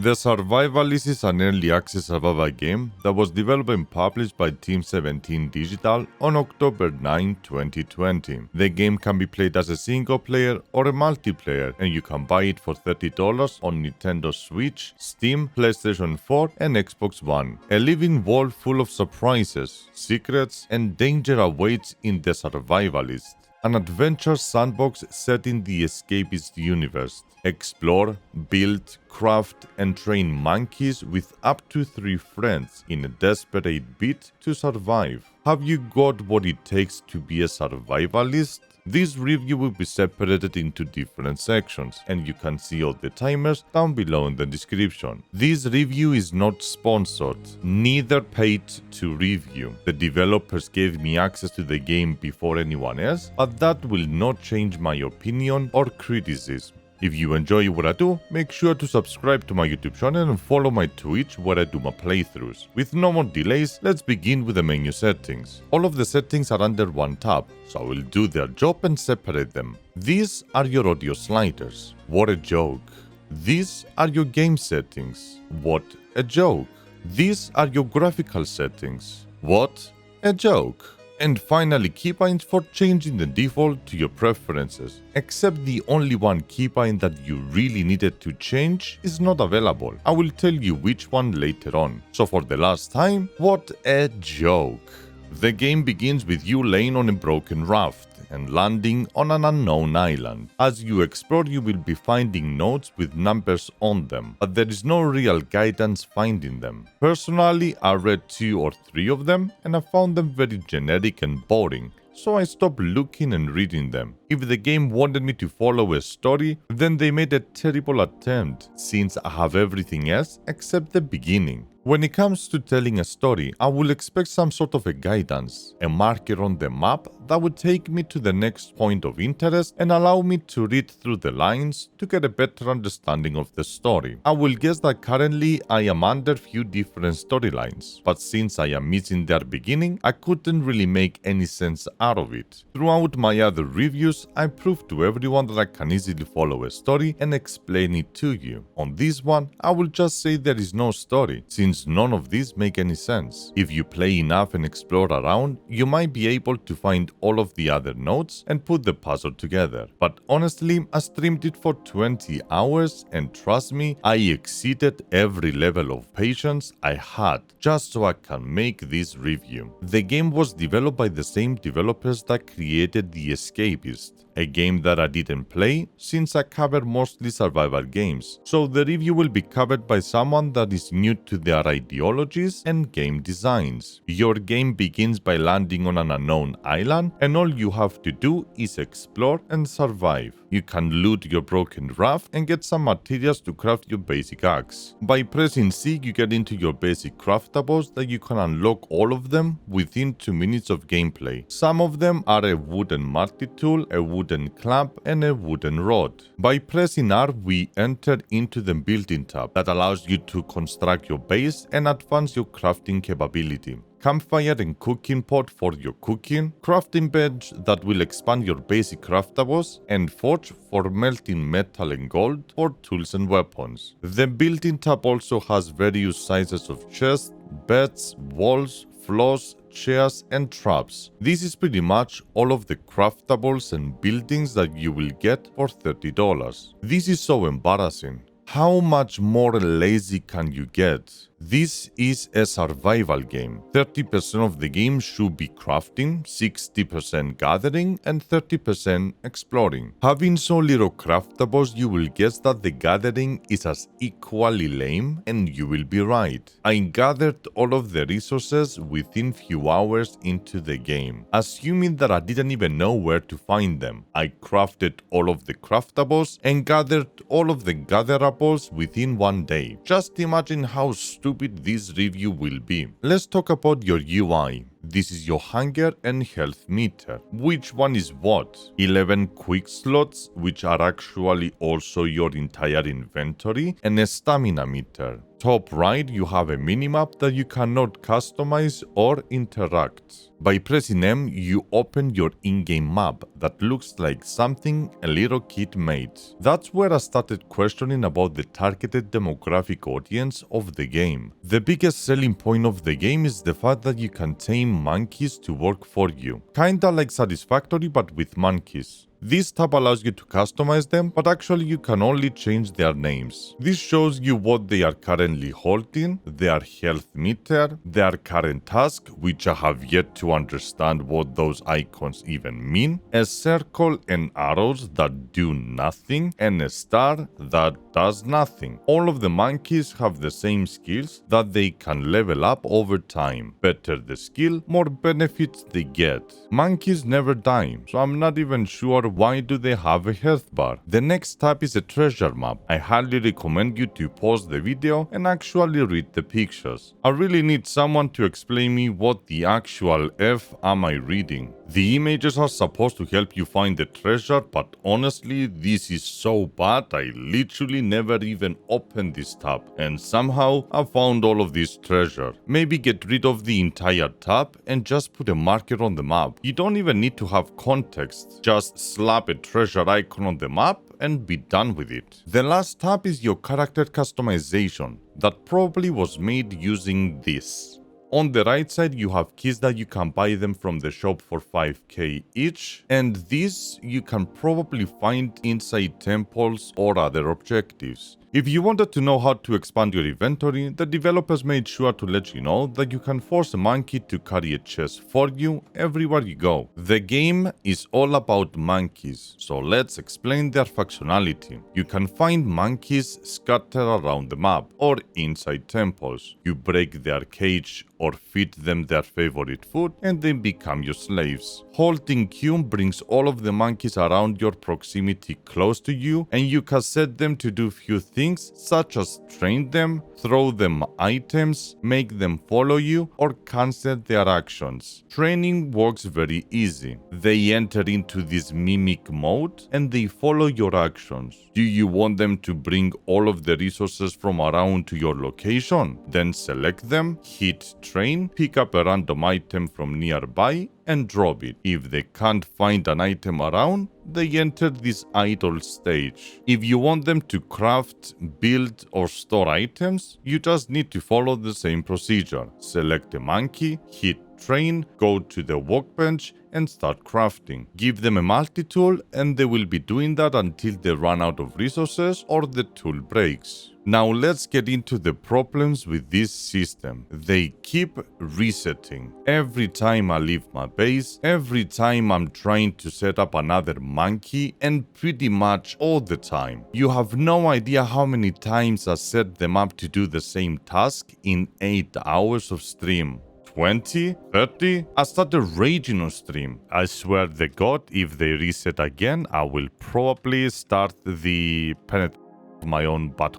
The Survivalist is an early access survival game that was developed and published by Team 17 Digital on October 9, 2020. The game can be played as a single player or a multiplayer, and you can buy it for $30 on Nintendo Switch, Steam, PlayStation 4 and Xbox One. A living world full of surprises, secrets and danger awaits in the Survivalist. An adventure sandbox set in the Escapist universe. Explore, build, craft, and train monkeys with up to 3 friends in a desperate bid to survive. Have you got what it takes to be a survivalist? This review will be separated into different sections, and you can see all the timers down below in the description. This review is not sponsored, neither paid to review. The developers gave me access to the game before anyone else, but that will not change my opinion or criticism. If you enjoy what I do, make sure to subscribe to my YouTube channel and follow my Twitch where I do my playthroughs. With no more delays, let's begin with the menu settings. All of the settings are under one tab, so I will do their job and separate them. These are your audio sliders. What a joke. These are your game settings. What a joke. These are your graphical settings. What a joke. And finally, keybinds for changing the default to your preferences. Except the only one keybind that you really needed to change is not available. I will tell you which one later on. So for the last time, what a joke. The game begins with you laying on a broken raft and landing on an unknown island. As you explore, you will be finding notes with numbers on them, but there is no real guidance finding them. Personally, I read 2 or 3 of them and I found them very generic and boring, so I stopped looking and reading them. If the game wanted me to follow a story, then they made a terrible attempt, since I have everything else except the beginning. When it comes to telling a story, I will expect some sort of a guidance, a marker on the map that would take me to the next point of interest and allow me to read through the lines to get a better understanding of the story. I will guess that currently I am under few different storylines, but since I am missing their beginning, I couldn't really make any sense out of it. Throughout my other reviews, I proved to everyone that I can easily follow a story and explain it to you. On this one, I will just say there is no story, since none of these make any sense. If you play enough and explore around, you might be able to find all of the other notes and put the puzzle together. But honestly, I streamed it for 20 hours and trust me, I exceeded every level of patience I had just so I can make this review. The game was developed by the same developers that created The Escapist, a game that I didn't play since I cover mostly survival games, so the review will be covered by someone that is new to their ideologies and game designs. Your game begins by landing on an unknown island, and all you have to do is explore and survive. You can loot your broken raft and get some materials to craft your basic axe. By pressing C, you get into your basic craftables that you can unlock all of them within 2 minutes of gameplay. Some of them are a wooden multi-tool, a wooden clamp, and a wooden rod. By pressing R, we enter into the building tab that allows you to construct your base and advance your crafting capability. Campfire and cooking pot for your cooking, crafting bench that will expand your basic craftables, and forge for melting metal and gold for tools and weapons. The building tab also has various sizes of chests, beds, walls, floors, chairs, and traps. This is pretty much all of the craftables and buildings that you will get for $30. This is so embarrassing. How much more lazy can you get? This is a survival game. 30% of the game should be crafting, 60% gathering, and 30% exploring. Having so little craftables, you will guess that the gathering is as equally lame, and you will be right. I gathered all of the resources within few hours into the game, assuming that I didn't even know where to find them. I crafted all of the craftables and gathered all of the gatherables within 1 day. Just imagine how stupid this review will be. Let's talk about your UI. This is your hunger and health meter. Which one is what? 11 quick slots, which are actually also your entire inventory, and a stamina meter. Top right, you have a minimap that you cannot customize or interact. By pressing M, you open your in-game map that looks like something a little kid made. That's where I started questioning about the targeted demographic audience of the game. The biggest selling point of the game is the fact that you can tame monkeys to work for you. Kinda like Satisfactory but with monkeys. This tab allows you to customize them, but actually you can only change their names. This shows you what they are currently holding, their health meter, their current task, which I have yet to understand what those icons even mean, a circle and arrows that do nothing, and a star that does nothing. All of the monkeys have the same skills that they can level up over time. Better the skill, more benefits they get. Monkeys never die, so I'm not even sure why do they have a health bar. The next tab is a treasure map. I highly recommend you to pause the video and actually read the pictures. I really need someone to explain me what the actual F am I reading. The images are supposed to help you find the treasure, but honestly, this is so bad I literally never even opened this tab, and somehow I found all of this treasure. Maybe get rid of the entire tab and just put a marker on the map. You don't even need to have context, just slap a treasure icon on the map and be done with it. The last tab is your character customization, that probably was made using this. On the right side, you have keys that you can buy them from the shop for 5k each, and these you can probably find inside temples or other objectives. If you wanted to know how to expand your inventory, the developers made sure to let you know that you can force a monkey to carry a chest for you everywhere you go. The game is all about monkeys, so let's explain their functionality. You can find monkeys scattered around the map or inside temples. You break their cage or feed them their favorite food and they become your slaves. Holding Q brings all of the monkeys around your proximity close to you, and you can set them to do few things such as train them, throw them items, make them follow you, or cancel their actions. Training works very easy. They enter into this mimic mode and they follow your actions. Do you want them to bring all of the resources from around to your location? Then select them, hit train, pick up a random item from nearby, and drop it. If they can't find an item around, they enter this idle stage. If you want them to craft, build, or store items, you just need to follow the same procedure. Select a monkey, hit train, go to the workbench, and start crafting. Give them a multi-tool and they will be doing that until they run out of resources or the tool breaks. Now let's get into the problems with this system. They keep resetting. Every time I leave my base, every time I'm trying to set up another monkey, and pretty much all the time. You have no idea how many times I set them up to do the same task in 8 hours of stream. 20, 30, I started raging on stream. I swear to God, if they reset again, I will probably start the penetration of my own butt.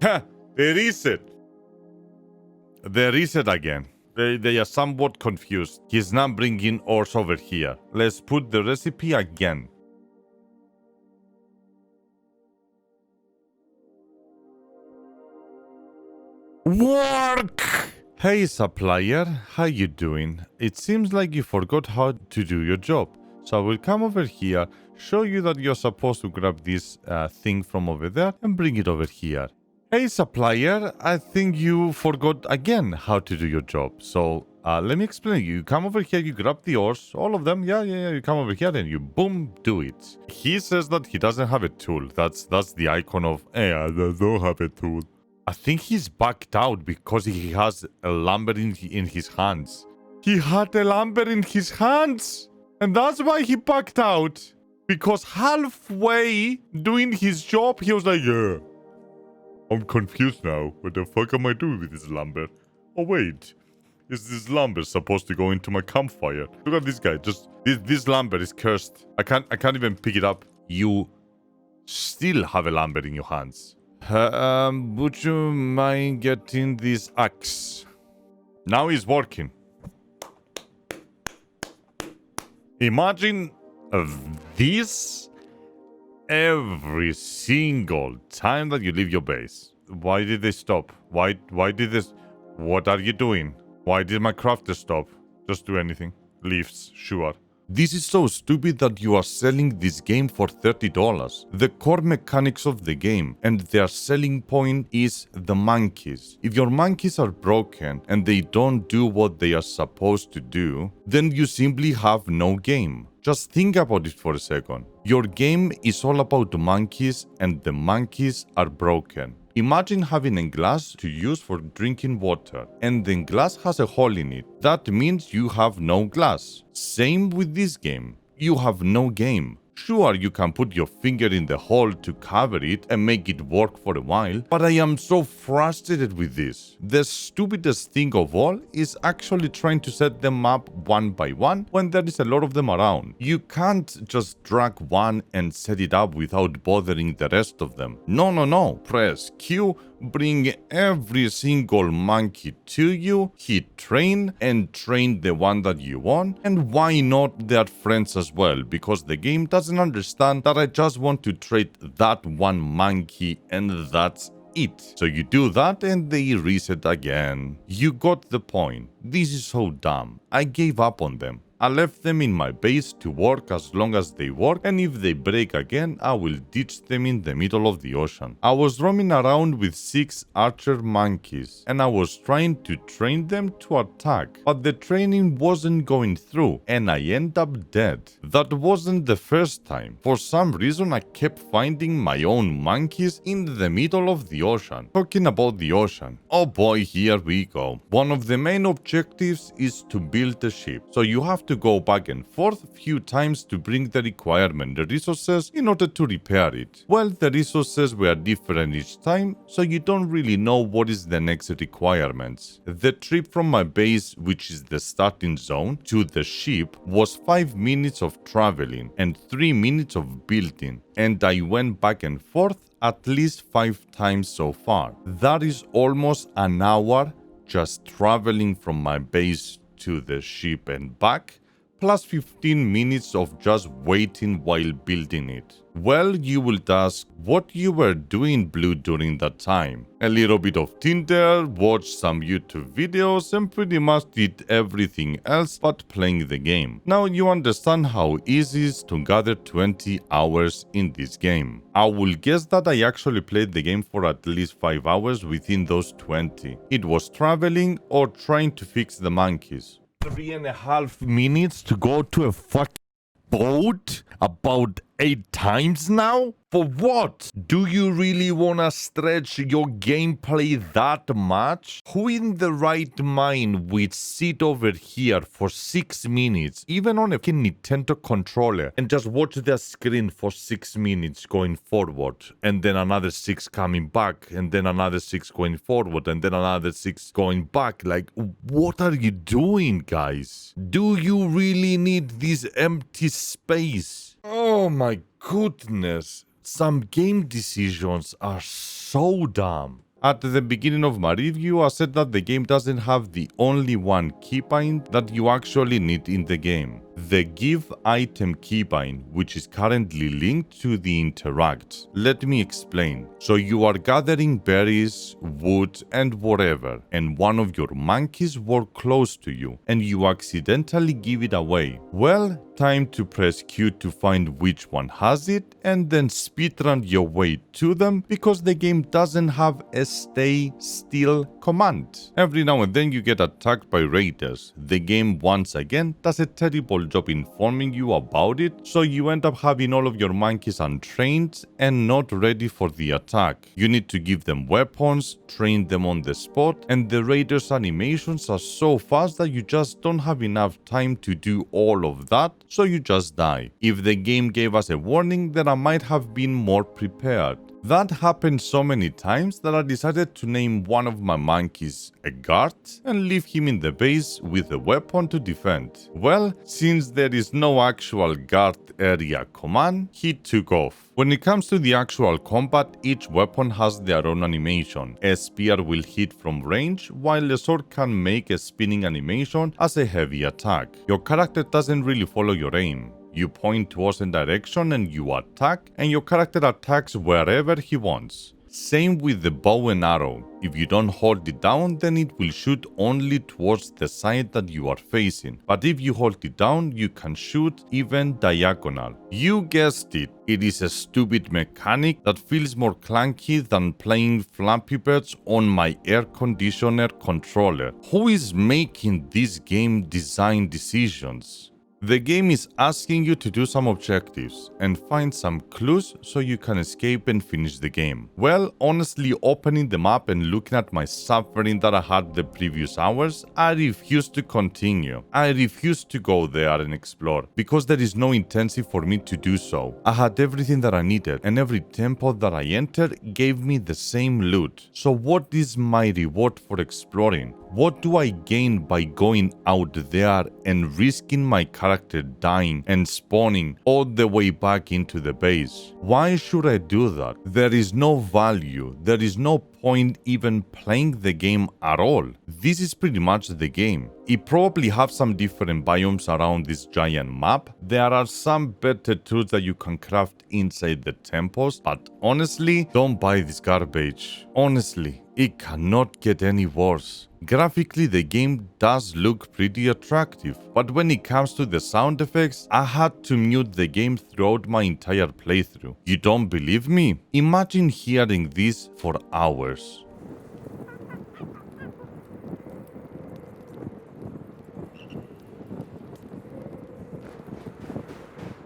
Ha! They reset! They reset again. They are somewhat confused. He's now bringing ores over here. Let's put the recipe again. Work! Hey supplier, how you doing? It seems like you forgot how to do your job. So I will come over here, show you that you're supposed to grab this thing from over there and bring it over here. Hey supplier, I think you forgot again how to do your job. So let me explain. You come over here, you grab the ores, all of them. Yeah. You come over here and you boom, do it. He says that he doesn't have a tool. That's the icon of, hey, I don't have a tool. I think he's backed out because he has a lumber in his hands. He had a lumber in his hands! And that's why he backed out. Because halfway doing his job, he was like, yeah. I'm confused now. What the fuck am I doing with this lumber? Oh, wait. Is this lumber supposed to go into my campfire? Look at this guy. Just, this lumber is cursed. I can't even pick it up. You still have a lumber in your hands. Would you mind getting this axe? Now he's working. Imagine this every single time that you leave your base. Why did they stop? Why did this? What are you doing? Why did my crafter stop? Just do anything. Leaves, sure. This is so stupid that you are selling this game for $30. The core mechanics of the game and their selling point is the monkeys. If your monkeys are broken and they don't do what they are supposed to do, then you simply have no game. Just think about it for a second. Your game is all about monkeys and the monkeys are broken. Imagine having a glass to use for drinking water, and the glass has a hole in it. That means you have no glass. Same with this game. You have no game. Sure, you can put your finger in the hole to cover it and make it work for a while, but I am so frustrated with this. The stupidest thing of all is actually trying to set them up one by one when there is a lot of them around. You can't just drag one and set it up without bothering the rest of them. No. Press Q, bring every single monkey to you, hit train, and train the one that you want. And why not their friends as well? Because the game doesn't understand that I just want to trade that one monkey and that's it. So you do that and they reset again. You got the point. This is so dumb. I gave up on them. I left them in my base to work as long as they work, and if they break again, I will ditch them in the middle of the ocean. I was roaming around with 6 archer monkeys, and I was trying to train them to attack, but the training wasn't going through, and I end up dead. That wasn't the first time. For some reason, I kept finding my own monkeys in the middle of the ocean. Talking about the ocean. Oh boy, here we go. One of the main objectives is to build a ship, so you have to go back and forth a few times to bring the requirement resources in order to repair it. Well, the resources were different each time, so you don't really know what is the next requirements. The trip from my base, which is the starting zone, to the ship was 5 minutes of traveling and 3 minutes of building, and I went back and forth at least 5 times so far. That is almost an hour just traveling from my base to the ship and back, plus 15 minutes of just waiting while building it. Well, you will ask what you were doing, Blue, during that time. A little bit of Tinder, watched some YouTube videos, and pretty much did everything else but playing the game. Now you understand how easy it is to gather 20 hours in this game. I will guess that I actually played the game for at least 5 hours within those 20. It was traveling or trying to fix the monkeys. 3.5 minutes to go to a fucking boat about 8 times now? For what? Do you really wanna stretch your gameplay that much? Who in the right mind would sit over here for 6 minutes, even on a Nintendo controller, and just watch their screen for 6 minutes going forward, and then another 6 coming back, and then another 6 going forward, and then another 6 going back? Like, what are you doing, guys? Do you really need this empty space? Oh my goodness. Some game decisions are so dumb. At the beginning of my review, I said that the game doesn't have the only one keybind that you actually need in the game. The give item keybind, which is currently linked to the interact. Let me explain. So you are gathering berries, wood, and whatever, and one of your monkeys walk close to you, and you accidentally give it away. Well, time to press Q to find which one has it, and then speedrun your way to them, because the game doesn't have a stay still command. Every now and then you get attacked by raiders. The game once again does a terrible job informing you about it, so you end up having all of your monkeys untrained and not ready for the attack. You need to give them weapons, train them on the spot, and the raiders' animations are so fast that you just don't have enough time to do all of that, so you just die. If the game gave us a warning, then I might have been more prepared. That happened so many times that I decided to name one of my monkeys a guard and leave him in the base with a weapon to defend. Well, since there is no actual guard area command, he took off. When it comes to the actual combat, each weapon has their own animation. A spear will hit from range, while a sword can make a spinning animation as a heavy attack. Your character doesn't really follow your aim. You point towards a direction and you attack, and your character attacks wherever he wants. Same with the bow and arrow. If you don't hold it down, then it will shoot only towards the side that you are facing. But if you hold it down, you can shoot even diagonal. You guessed it. It is a stupid mechanic that feels more clunky than playing Flappy Birds on my air conditioner controller. Who is making these game design decisions? The game is asking you to do some objectives and find some clues so you can escape and finish the game. Well, honestly, opening the map and looking at my suffering that I had the previous hours, I refuse to continue. I refuse to go there and explore because there is no incentive for me to do so. I had everything that I needed and every temple that I entered gave me the same loot. So what is my reward for exploring? What do I gain by going out there and risking my character dying and spawning all the way back into the base? Why should I do that? There is no value, there is no point even playing the game at all. This is pretty much the game. It probably have some different biomes around this giant map. There are some better tools that you can craft inside the temples, but honestly, don't buy this garbage. Honestly, it cannot get any worse. Graphically, the game does look pretty attractive, but when it comes to the sound effects, I had to mute the game throughout my entire playthrough. You don't believe me? Imagine hearing this for hours.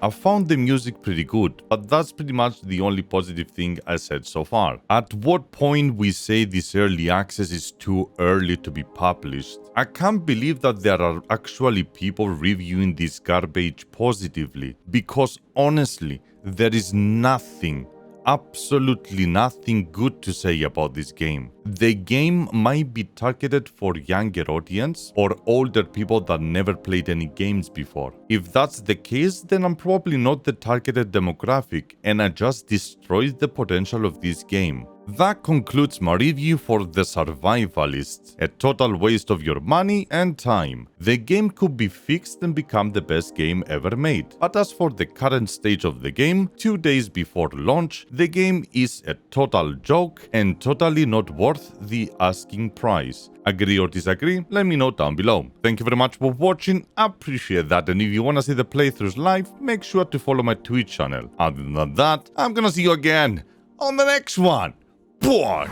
I found the music pretty good, but that's pretty much the only positive thing I said so far. At what point we say this early access is too early to be published? I can't believe that there are actually people reviewing this garbage positively, because honestly, there is nothing, absolutely nothing good to say about this game. The game might be targeted for younger audience or older people that never played any games before. If that's the case, then I'm probably not the targeted demographic and I just destroyed the potential of this game. That concludes my review for the Survivalists, a total waste of your money and time. The game could be fixed and become the best game ever made, but as for the current stage of the game, 2 days before launch, the game is a total joke and totally not worth the asking price. Agree or disagree? Let me know down below. Thank you very much for watching, I appreciate that, and if you wanna see the playthroughs live, make sure to follow my Twitch channel. Other than that, I'm gonna see you again on the next one. Boy.